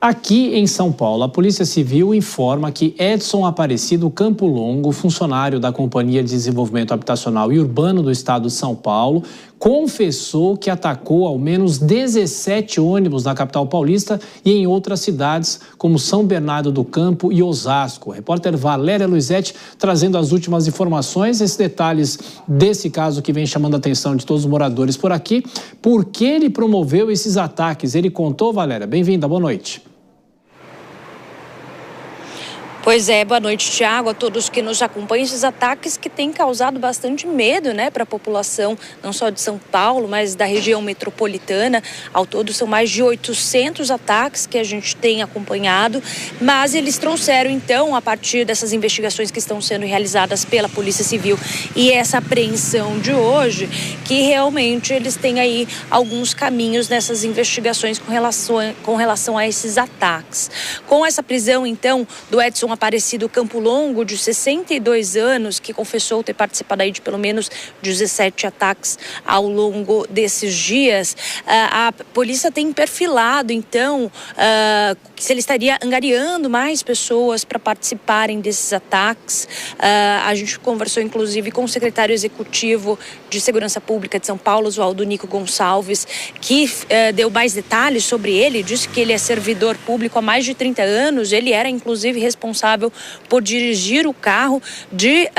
Aqui em São Paulo, a Polícia Civil informa que Edson Aparecido Campo Longo, funcionário da Companhia de Desenvolvimento Habitacional e Urbano do Estado de São Paulo, confessou que atacou ao menos 17 ônibus na capital paulista e em outras cidades, como São Bernardo do Campo e Osasco. A repórter Valéria Luizetti trazendo as últimas informações, esses detalhes desse caso que vem chamando a atenção de todos os moradores por aqui. Por que ele promoveu esses ataques? Ele contou, Valéria. Bem-vinda, boa noite. Pois é, boa noite, Thiago, a todos que nos acompanham. Esses ataques que têm causado bastante medo, para a população, não só de São Paulo, mas da região metropolitana. Ao todo são mais de 800 ataques que a gente tem acompanhado, mas eles trouxeram então, a partir dessas investigações que estão sendo realizadas pela Polícia Civil e essa apreensão de hoje, que realmente eles têm aí alguns caminhos nessas investigações com relação a esses ataques. Com essa prisão então do Edson Aparecido Campo Longo, de 62 anos, que confessou ter participado aí de pelo menos 17 ataques ao longo desses dias, a polícia tem perfilado, então, se ele estaria angariando mais pessoas para participarem desses ataques. A gente conversou, inclusive, com o secretário executivo de Segurança Pública de São Paulo, Oswaldo Nico Gonçalves, que deu mais detalhes sobre ele, disse que ele é servidor público há mais de 30 anos, ele era, inclusive, responsável por dirigir o carro de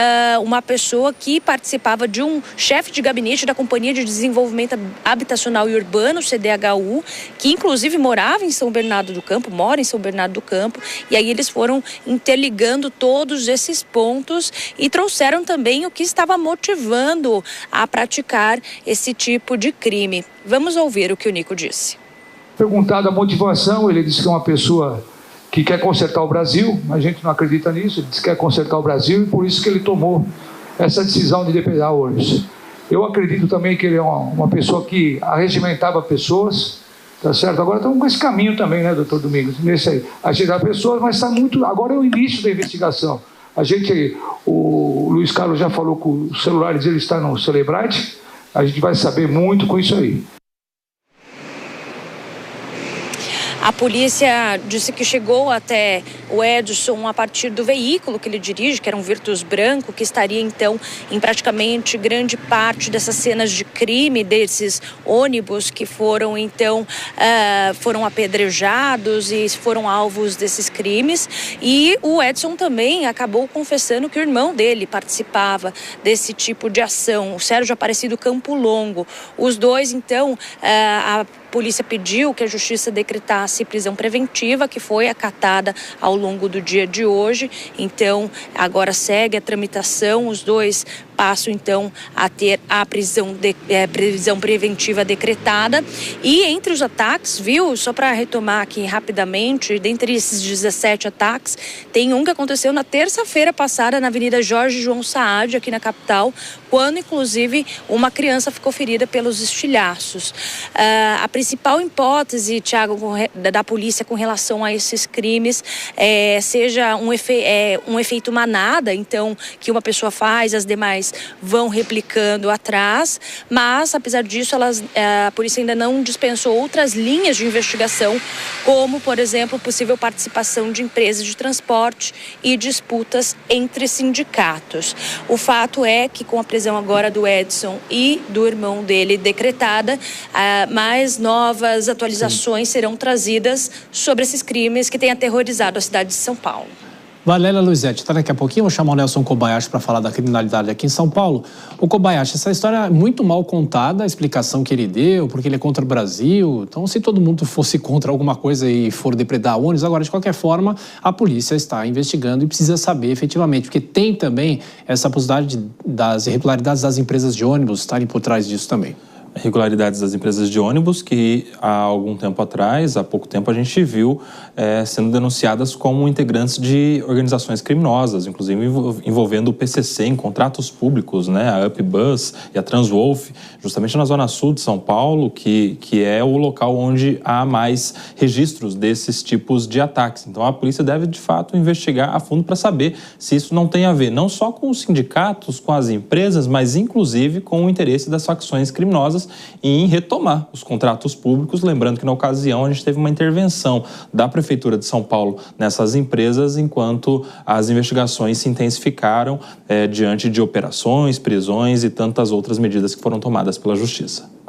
uma pessoa que participava de um chefe de gabinete da Companhia de Desenvolvimento Habitacional e Urbano, CDHU, que inclusive morava em São Bernardo do Campo, mora em São Bernardo do Campo, e aí eles foram interligando todos esses pontos e trouxeram também o que estava motivando a praticar esse tipo de crime. Vamos ouvir o que o Nico disse. Perguntado a motivação, ele disse que é uma pessoa que quer consertar o Brasil. A gente não acredita nisso, ele disse que quer consertar o Brasil e por isso que ele tomou essa decisão de depredar ônibus. Eu acredito também que ele é uma pessoa que arregimentava pessoas, tá certo? Agora estamos com esse caminho também, doutor Domingos, nesse aí, agir pessoas, mas está muito, agora é o início da investigação. O Luiz Carlos já falou que o celular dele está no Celebrite, a gente vai saber muito com isso aí. A polícia disse que chegou até o Edson a partir do veículo que ele dirige, que era um Virtus branco, que estaria então em praticamente grande parte dessas cenas de crime, desses ônibus que foram então foram apedrejados e foram alvos desses crimes. E o Edson também acabou confessando que o irmão dele participava desse tipo de ação, o Sérgio Aparecido Campo Longo. Os dois então, a polícia pediu que a justiça decretasse prisão preventiva, que foi acatada ao longo do dia de hoje. Então, agora segue a tramitação, os dois passam então a ter a prisão preventiva decretada. E entre os ataques, só para retomar aqui rapidamente, dentre esses 17 ataques, tem um que aconteceu na terça-feira passada na Avenida Jorge João Saad, aqui na capital, quando inclusive uma criança ficou ferida pelos estilhaços. A principal hipótese, Thiago, da polícia com relação a esses crimes seja um efeito manada, então, que uma pessoa faz, as demais vão replicando atrás, mas, apesar disso, a polícia ainda não dispensou outras linhas de investigação, como, por exemplo, possível participação de empresas de transporte e disputas entre sindicatos. O fato é que, com a prisão agora do Edson e do irmão dele decretada, mais novas atualizações serão trazidas sobre esses crimes que têm aterrorizado a cidade de São Paulo. Valéria Luizetti, daqui a pouquinho eu vou chamar o Nelson Kobayashi para falar da criminalidade aqui em São Paulo. O Kobayashi, essa história é muito mal contada, a explicação que ele deu, porque ele é contra o Brasil. Então, se todo mundo fosse contra alguma coisa e for depredar ônibus, agora, de qualquer forma, a polícia está investigando e precisa saber efetivamente, porque tem também essa possibilidade das irregularidades das empresas de ônibus estarem por trás disso também. Irregularidades das empresas de ônibus que há pouco tempo a gente viu sendo denunciadas como integrantes de organizações criminosas, inclusive envolvendo o PCC em contratos públicos, a UpBus e a Transwolf, justamente na zona sul de São Paulo, que é o local onde há mais registros desses tipos de ataques. Então a polícia deve de fato investigar a fundo para saber se isso não tem a ver não só com os sindicatos, com as empresas, mas inclusive com o interesse das facções criminosas criminosas e em retomar os contratos públicos. Lembrando que na ocasião a gente teve uma intervenção da Prefeitura de São Paulo nessas empresas, enquanto as investigações se intensificaram diante de operações, prisões e tantas outras medidas que foram tomadas pela Justiça.